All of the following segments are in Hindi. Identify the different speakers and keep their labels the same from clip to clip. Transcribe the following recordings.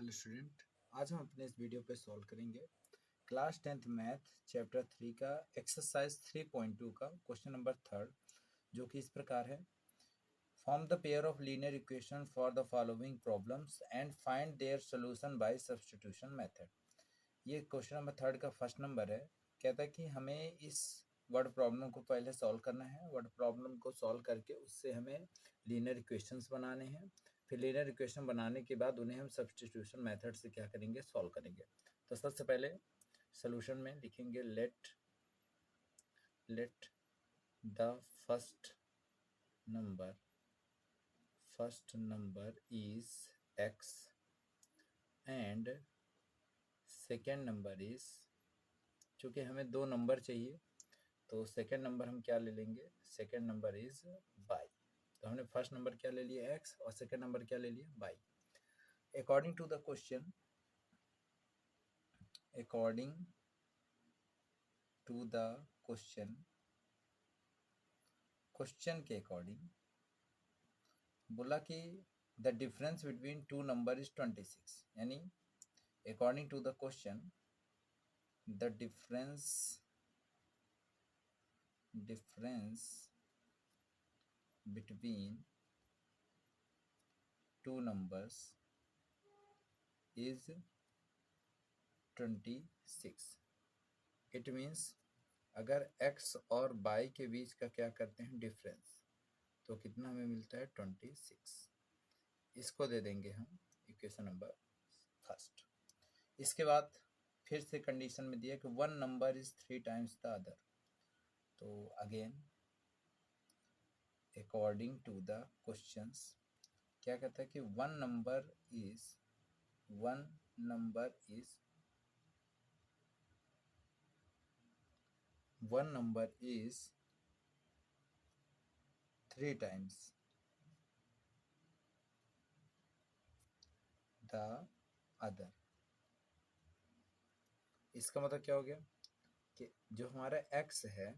Speaker 1: हेलो स्टूडेंट, आज हम अपने इस वीडियो पे सॉल्व करेंगे क्लास 10th मैथ चैप्टर 3 का एक्सरसाइज 3.2 का क्वेश्चन नंबर 3, जो कि इस प्रकार है। Form the pair of linear equation for the following problems and find their solution bye substitution method. ये क्वेश्चन नंबर 3 का फर्स्ट नंबर है। कहता है कि हमें इस वर्ड प्रॉब्लम को पहले सॉल्व करना है। वर्ड प्रॉब्लम को सॉल्व करके उससे हमें लीनियर इक्वेशंस बनाने हैं। फिर लीनियर इक्वेशन बनाने के बाद उन्हें हम सब्स्टिट्यूशन मेथड से क्या करेंगे, सॉल्व करेंगे। तो सबसे पहले सॉल्यूशन में लिखेंगे let the first number is x and second number is, चूँकि हमें दो नंबर चाहिए तो सेकेंड नंबर हम क्या ले लेंगे, सेकेंड नंबर इज बाई। तो हमने फर्स्ट नंबर क्या ले लिया x और सेकेंड नंबर क्या ले लिया y. According to the question question के अकॉर्डिंग बोला कि the difference between two number is 26, यानी according to the question the difference between two numbers is 26। It means अगर x और y के बीच का क्या करते हैं, डिफरेंस, तो कितना हमें मिलता है 26। इसको दे देंगे हम इक्वेशन नंबर फर्स्ट। इसके बाद फिर से कंडीशन में दिया कि one number is 3 times the other. तो again according to the questions क्या कहता है कि one number is 3 times the other. इसका मतलब क्या हो गया कि जो हमारा x है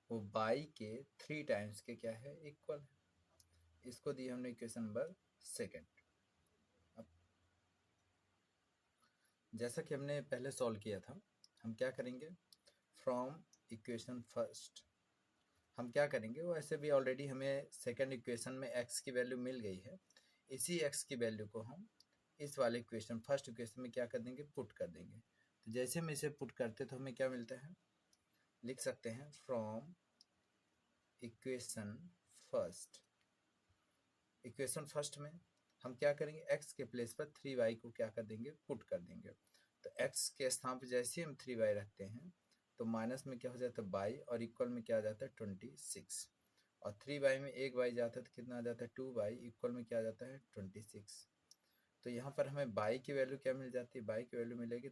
Speaker 1: वो y के 3 टाइम्स के क्या है, इक्वल है। इसको दिया हमने इक्वेशन नंबर सेकेंड। अब जैसा कि हमने पहले सॉल्व किया था, हम क्या करेंगे, फ्रॉम इक्वेशन फर्स्ट हम क्या करेंगे, वो ऐसे भी ऑलरेडी हमें सेकेंड इक्वेशन में x की वैल्यू मिल गई है। इसी x की वैल्यू को हम इस वाले इक्वेशन फर्स्ट इक्वेशन में क्या कर देंगे, पुट कर देंगे। तो जैसे हम इसे पुट करते तो हमें क्या मिलता है, लिख सकते हैं फ्रॉम इक्वेशन फर्स्ट में हम क्या करेंगे, x के प्लेस पर 3y को क्या कर देंगे, पुट कर देंगे। तो x के स्थान पर जैसे हम 3y रखते हैं तो माइनस में क्या हो जाता है बाई, और इक्वल में क्या आ जाता है 26, और 3y में एक y जाता है तो कितना आ जाता है 2y, इक्वल में क्या आ जाता है 26। तो यहाँ पर हमें बाई की वैल्यू क्या मिल जाती है, बाई की वैल्यू मिलेगी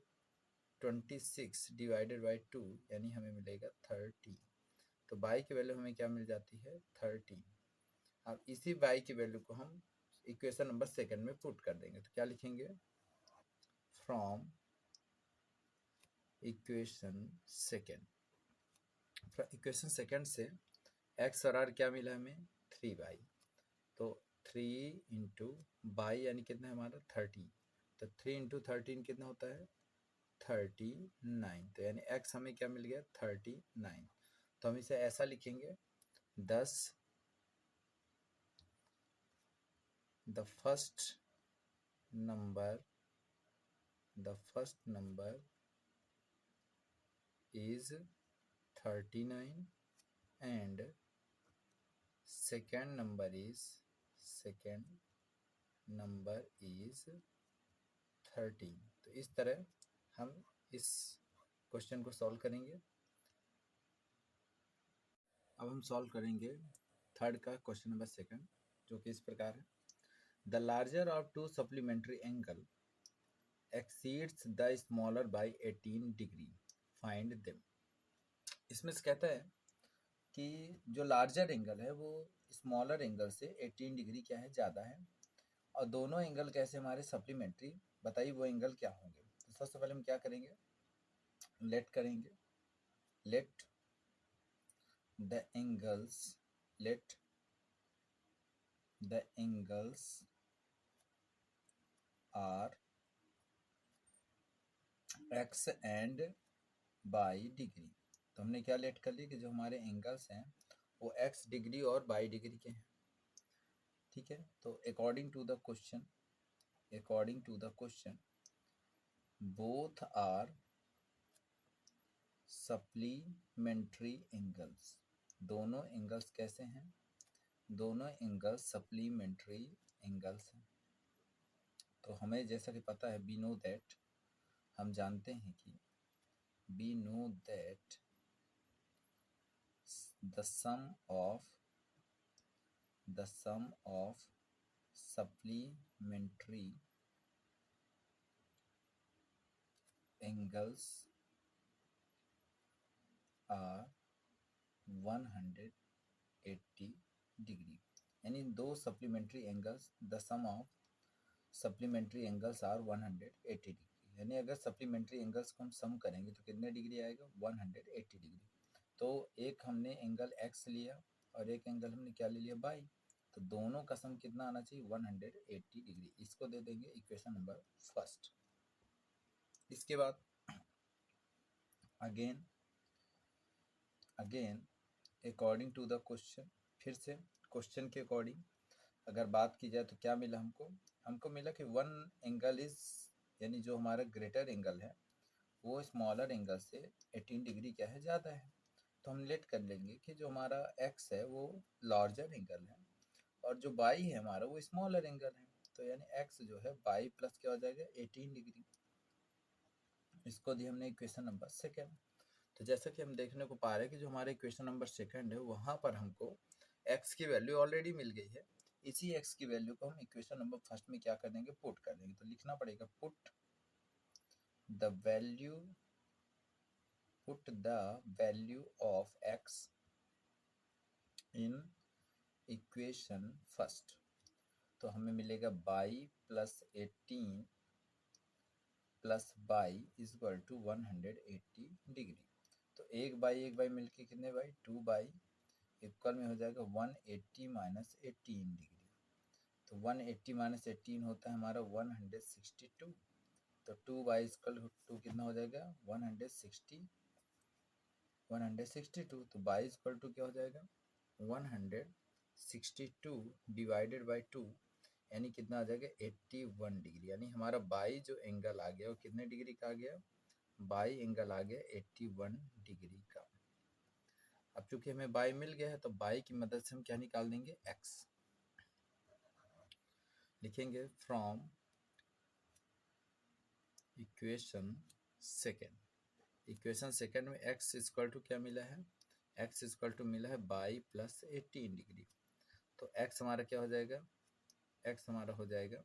Speaker 1: 26 डिवाइडेड बाई 2, यानी हमें मिलेगा 30। तो बाई की वैल्यू हमें क्या मिल जाती है 30। अब इसी बाई की वैल्यू को हम इक्वेशन नंबर सेकेंड में पुट कर देंगे। तो क्या लिखेंगे, फ्रॉम इक्वेशन सेकेंड से x और r क्या मिला हमें, 3y। तो 3 इंटू बाई यानी कितना है हमारा 30। तो 3 इंटू 13 कितना होता है 39। तो यानी x हमें क्या मिल गया 39। तो हम इसे ऐसा लिखेंगे, thus the first number is 39 and second number is 13। तो इस तरह हम इस क्वेश्चन को सॉल्व करेंगे। अब हम सॉल्व करेंगे थर्ड का क्वेश्चन नंबर सेकंड, जो कि इस प्रकार है। The larger of to supplementary angle exceeds the smaller by 18 degree, find them. इसमें से कहता है कि जो लार्जर एंगल है वो स्मॉलर एंगल से 18 डिग्री क्या है, ज़्यादा है, और दोनों एंगल कैसे हमारे सप्लीमेंट्री, बताइए वो एंगल क्या होंगे। तो सबसे पहले हम क्या करेंगे, let the angles are x and y degree. तो हमने क्या लेट कर लिया कि जो हमारे एंगल्स हैं वो एक्स डिग्री और बाई डिग्री के हैं। ठीक है, तो according to the question both are supplementary angles. दोनों एंगल्स कैसे हैं? दोनों एंगल्स सप्लीमेंट्री एंगल्स हैं। तो हमें जैसा कि पता है, हम जानते हैं कि we know that the sum of supplementary angles are 180 degree. यानी दो supplementary angles, the sum of supplementary angles are 180 degree. यानी अगर सप्लीमेंट्री एंगल्स को हम सम करेंगे तो कितने डिग्री आएगा? 180 डिग्री। तो एक हमने एंगल एक्स लिया और एक एंगल हमने क्या ले लिया? बाई। तो दोनों का सम कितना आना चाहिए? 180 डिग्री। इसको दे देंगे इक्वेशन नंबर फर्स्ट। इसके बाद again according to the question, फिर से क्वेश्चन के अकॉर्डिंग अगर बात की जाए तो क्या मिला हमको मिला कि वन एंगल इज, यानी जो हमारा ग्रेटर एंगल है वो स्मॉलर एंगल से 18 डिग्री क्या है? ज़्यादा है। तो हम लेट कर लेंगे कि जो हमारा एक्स है वो लार्जर एंगल है और जो बाई है हमारा वो स्मॉलर एंगल है। तो यानी एक्स जो है बाई प्लस क्या हो जाएगा? 18 डिग्री। इसको दिया हमने इक्वेशन नंबर सेकेंड। तो जैसा कि हम देखने को पा रहे हैं कि जो हमारे इक्वेशन नंबर सेकंड है वहाँ पर हमको x की वैल्यू ऑलरेडी मिल गई है। इसी x की वैल्यू को हम इक्वेशन नंबर फर्स्ट में क्या कर देंगे? पुट कर देंगे। तो लिखना पड़ेगा put the value of x in equation first. तो हमें मिलेगा y plus 18 plus y is equal to 180 degree. तो एक बाई मिलके कितने बाई? 2 बाई इक्वल में हो जाएगा 180 माइनस 18 डिग्री। तो 180 माइनस 18 होता है हमारा 162। तो 2 बाई इक्वल टू कितना हो जाएगा? 162। तो बाई इक्वल टू क्या हो जाएगा? 162 डिवाइडेड बाई 2, यानी कितना आ जाएगा? 81 डिग्री। यानी हमारा बाई जो एंगल आ गया वो कितने डिग्री का आ गया? बाई एंगल आ गया 81 डिग्री का। अब चूंकि हमें बाई मिल गया है तो बाई की मदद से हम क्या निकाल देंगे? एक्स। लिखेंगे फ्रॉम इक्वेशन सेकेंड में एक्स इक्वल टू क्या मिला है? एक्स इक्वल टू मिला है बाई प्लस 18 डिग्री। तो एक्स हमारा क्या हो जाएगा? एक्स हमारा हो जाएगा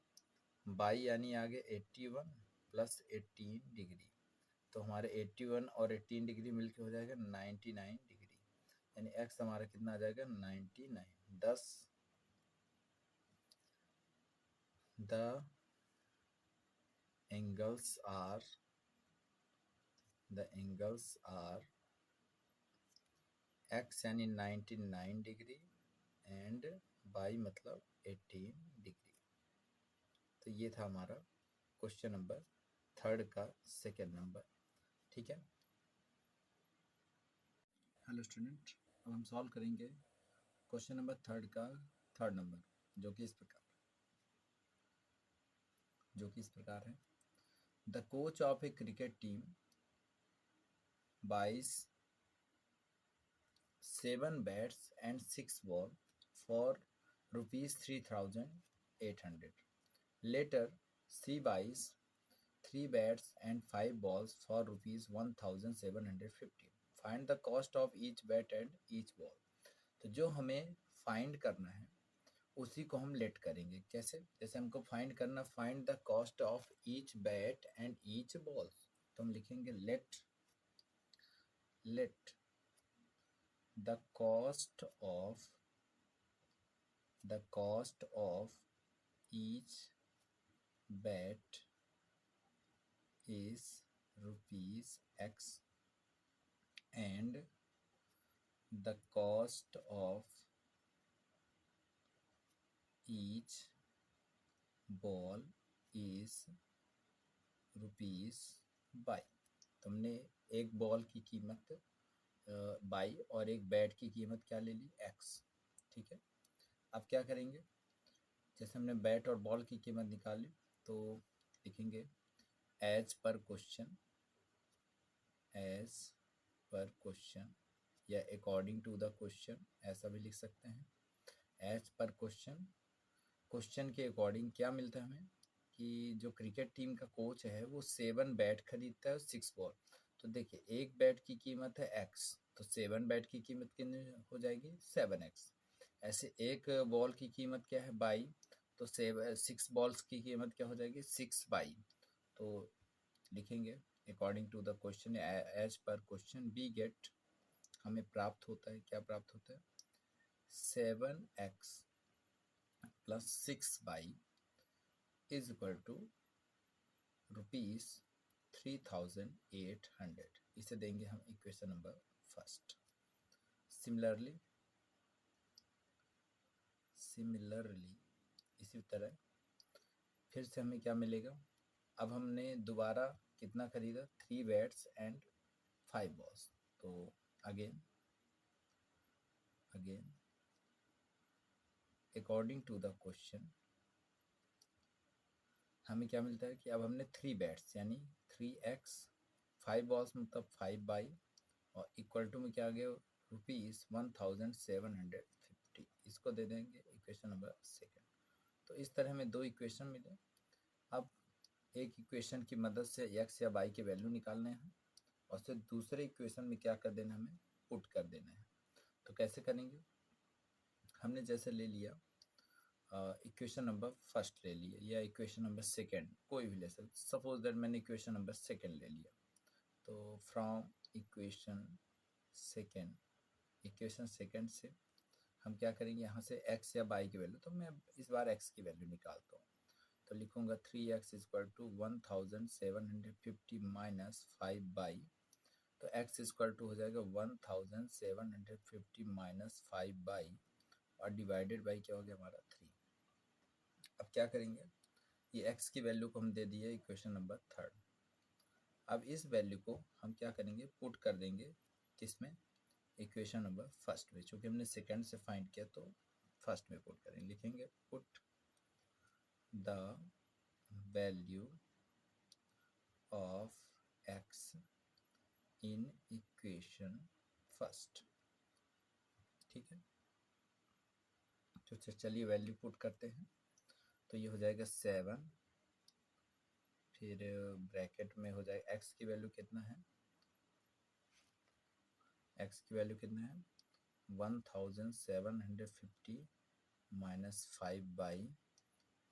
Speaker 1: बाई यानी आगे 81 प्लस 18 डिग्री। तो हमारे 81 और 18 डिग्री मिलके हो जाएगा 99 डिग्री। यानी एक्स हमारा कितना आ जाएगा? 99। दस द एंगल्स आर एक्स यानी 99 डिग्री एंड बाई मतलब 18 डिग्री। तो ये था हमारा क्वेश्चन नंबर थर्ड का सेकेंड नंबर। ठीक है, हेलो स्टूडेंट, अब हम सॉल्व करेंगे क्वेश्चन नंबर थर्ड का थर्ड नंबर, जो कि इस प्रकार है। The coach of A cricket team buys 7 bats and 6 balls for rupees 3,800. Later, she buys 3 bats and 5 balls for rupees 1,750. Find the cost of each bat and each ball. तो जो हमें फाइंड करना है उसी को हम लेट करेंगे। कैसे? जैसे हमको फाइंड करना, find the cost of each bat and each ball. तो हम लिखेंगे late the cost of each bat is rupees X and the cost of each ball is rupees Y. तो हमने एक बॉल की कीमत बाई और एक बैट की कीमत क्या ले ली, एक्स। ठीक है, अब क्या करेंगे, जैसे हमने बैट और बॉल की कीमत निकाली तो लिखेंगे एज पर क्वेश्चन या अकॉर्डिंग टू द क्वेश्चन, ऐसा भी लिख सकते हैं। एज पर क्वेश्चन के अकॉर्डिंग क्या मिलता है हमें कि जो क्रिकेट टीम का कोच है वो 7 बैट खरीदता है और 6 बॉल। तो देखिए एक बैट की कीमत है एक्स, तो 7 बैट की कीमत कितनी हो जाएगी, 7x। ऐसे एक बॉल की कीमत क्या है, बाई, तो 6 बॉल्स की कीमत क्या हो जाएगी, 6 बाई। तो लिखेंगे according to the question, as per question we get, हमें प्राप्त होता है, क्या प्राप्त होता है, 7x plus 6 y is equal to ₹3,800। इसे देंगे हम इक्वेशन नंबर फर्स्ट। सिमिलरली इसी तरह फिर से हमें क्या मिलेगा, अब हमने दोबारा कितना खरीदा, 3 बैट्स एंड 5 बॉल्स। तो again according to the question हमें क्या मिलता है कि अब हमने 3 बैट्स यानी 3x, 5 बॉल्स मतलब 5 बाई, और इक्वल टू में क्या आ गया, ₹1750। इसको दे देंगे इक्वेशन नंबर सेकंड। तो इस तरह हमें 2 इक्वेशन मिले। अब एक इक्वेशन की मदद से x या y के वैल्यू निकालने हैं और फिर दूसरे इक्वेशन में क्या कर देना है, हमें पुट कर देना है। तो कैसे करेंगे, हमने जैसे ले लिया इक्वेशन नंबर फर्स्ट ले लिया या इक्वेशन नंबर सेकंड, कोई भी ले सकते, सपोज दैट मैंने इक्वेशन नंबर सेकंड ले लिया। तो फ्रॉम इक्वेशन सेकंड से हम क्या करेंगे, यहाँ से x या y की वैल्यू, तो मैं इस बार x की वैल्यू निकालता हूँ। तो लिखूंगा 3x equal to 1750 minus 5 y, तो x इक्वल टू हो जाएगा 1750 माइनस 5 बाई और डिवाइडेड बाई क्या हो गया हमारा 3। अब क्या करेंगे, ये x की वैल्यू को हम दे दिए इक्वेशन नंबर थर्ड। अब इस वैल्यू को हम क्या करेंगे, पुट कर देंगे किसमें, इक्वेशन नंबर फर्स्ट में। चूँकि हमने सेकंड से फाइंड किया तो फर्स्ट में पुट करेंगे। लिखेंगे put the value of x in equation first. ठीक है, तो चलिए वैल्यू पुट करते हैं। तो ये हो जाएगा 7, फिर ब्रैकेट में हो जाएगा x की वैल्यू कितना है, x की वैल्यू कितना है 1750 माइनस 5 बाई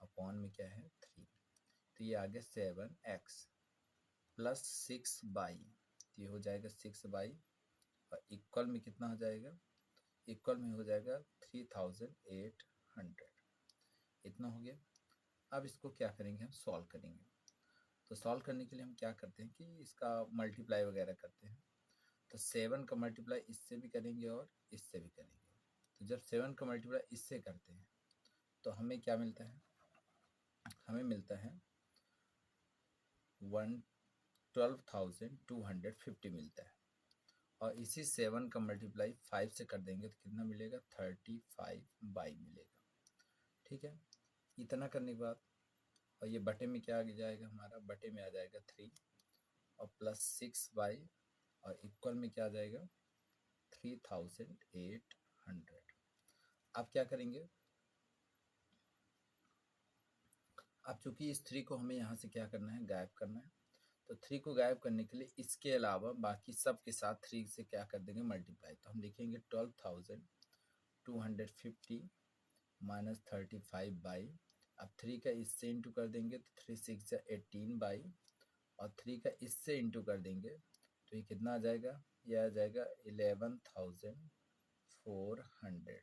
Speaker 1: अपॉन में क्या है 3। तो ये आ गया 7x प्लस 6 बाई, तो ये हो जाएगा 6 बाई और इक्वल में कितना हो जाएगा, इक्वल में हो जाएगा 3800। इतना हो गया। अब इसको क्या करेंगे, हम सॉल्व करेंगे। तो सॉल्व करने के लिए हम क्या करते हैं कि इसका मल्टीप्लाई वगैरह करते हैं। तो 7 का मल्टीप्लाई इससे भी करेंगे और इससे भी करेंगे। तो जब 7 का मल्टीप्लाई इससे करते हैं तो हमें क्या मिलता है, हमें मिलता है 12,250 मिलता है। और इसी 7 का मल्टीप्लाई 5 से कर देंगे तो कितना मिलेगा, 35 बाई मिलेगा। ठीक है, इतना करने के बाद और ये बटे में क्या आ जाएगा, हमारा बटे में आ जाएगा 3 और प्लस 6 बाई और इक्वल में क्या आ जाएगा 3800। अब क्या करेंगे, अब चूंकि इस 3 को हमें यहाँ से क्या करना है, गायब करना है। तो 3 को गायब करने के लिए इसके अलावा बाकी सब के साथ 3 से क्या कर देंगे, मल्टीप्लाई। तो हम लिखेंगे 12,250 माइनस 35 बाई, अब 3 का इससे इंटू कर देंगे तो 3 6 18 बाई, और 3 का इससे इंटू कर देंगे तो ये कितना आ जाएगा, ये आ जाएगा 11,400।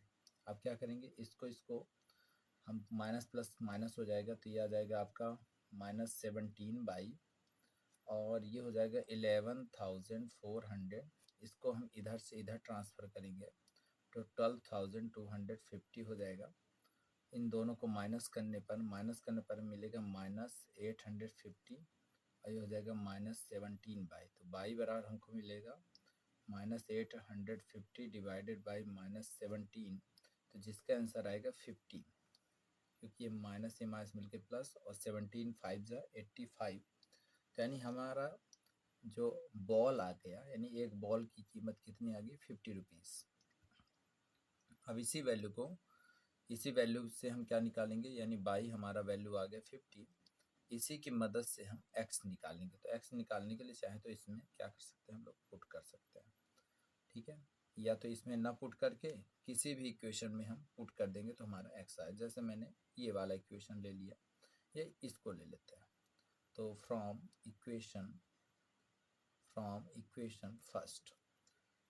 Speaker 1: अब क्या करेंगे, इसको हम माइनस प्लस माइनस हो जाएगा तो ये आ जाएगा आपका -17 बाई और ये हो जाएगा 11,400। इसको हम इधर से इधर ट्रांसफ़र करेंगे तो 12,250 हो जाएगा। इन दोनों को माइनस करने पर मिलेगा -850 और ये हो जाएगा -17 बाई, तो बाई बराबर हमको मिलेगा -850 डिवाइडेड बाई -17, तो जिसका आंसर आएगा 50, क्योंकि ये माइनस से माइनस मिलके प्लस और 17 5 जा 85, तो यानी हमारा जो बॉल आ गया, यानी एक बॉल की कीमत कितनी आ गई 50 रुपीज़। अब इसी वैल्यू से हम क्या निकालेंगे, यानी बाई हमारा वैल्यू आ गया 50, इसी की मदद से हम x निकालेंगे। तो x निकालने के लिए चाहे तो इसमें क्या कर सकते हैं हम लोग, पुट कर सकते हैं, ठीक है, या तो इसमें ना पुट करके किसी भी इक्वेशन में हम पुट कर देंगे तो हमारा x आए। जैसे मैंने ये वाला इक्वेशन ले लिया, ये इसको ले लेते हैं। तो from equation first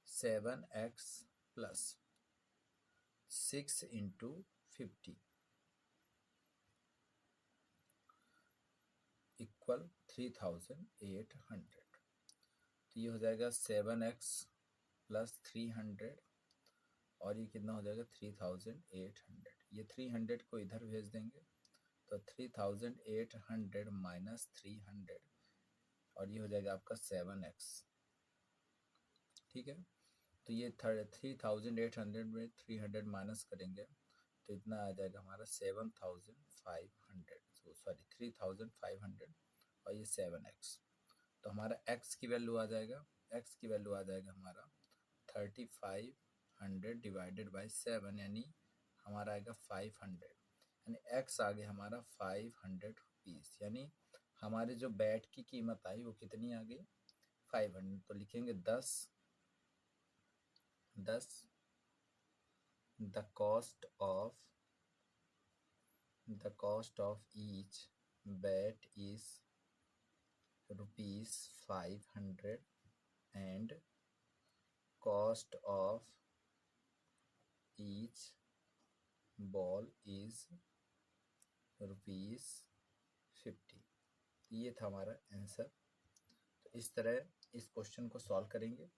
Speaker 1: 7x plus 6 into 50 equal 3800, तो ये हो जाएगा 7x प्लस 300 और ये कितना हो जाएगा 3800। ये 300 को इधर भेज देंगे तो 3800 माइनस 300 और ये हो जाएगा आपका 7x, ठीक है। तो ये 3800 में 300 माइनस करेंगे तो इतना आ जाएगा हमारा 3500 और ये 7x, तो हमारा x की वैल्यू आ जाएगा हमारा 3500 डिवाइडेड बाई 7, यानी हमारा आएगा 500, यानी x आ गया हमारा 500 रुपीज़, यानी हमारे जो बैट की कीमत आई वो कितनी आ गई 500। तो लिखेंगे 10 the cost of each bat is ₹500 and cost of each ball is ₹50। ये था हमारा आंसर। तो इस तरह इस क्वेश्चन को सॉल्व करेंगे।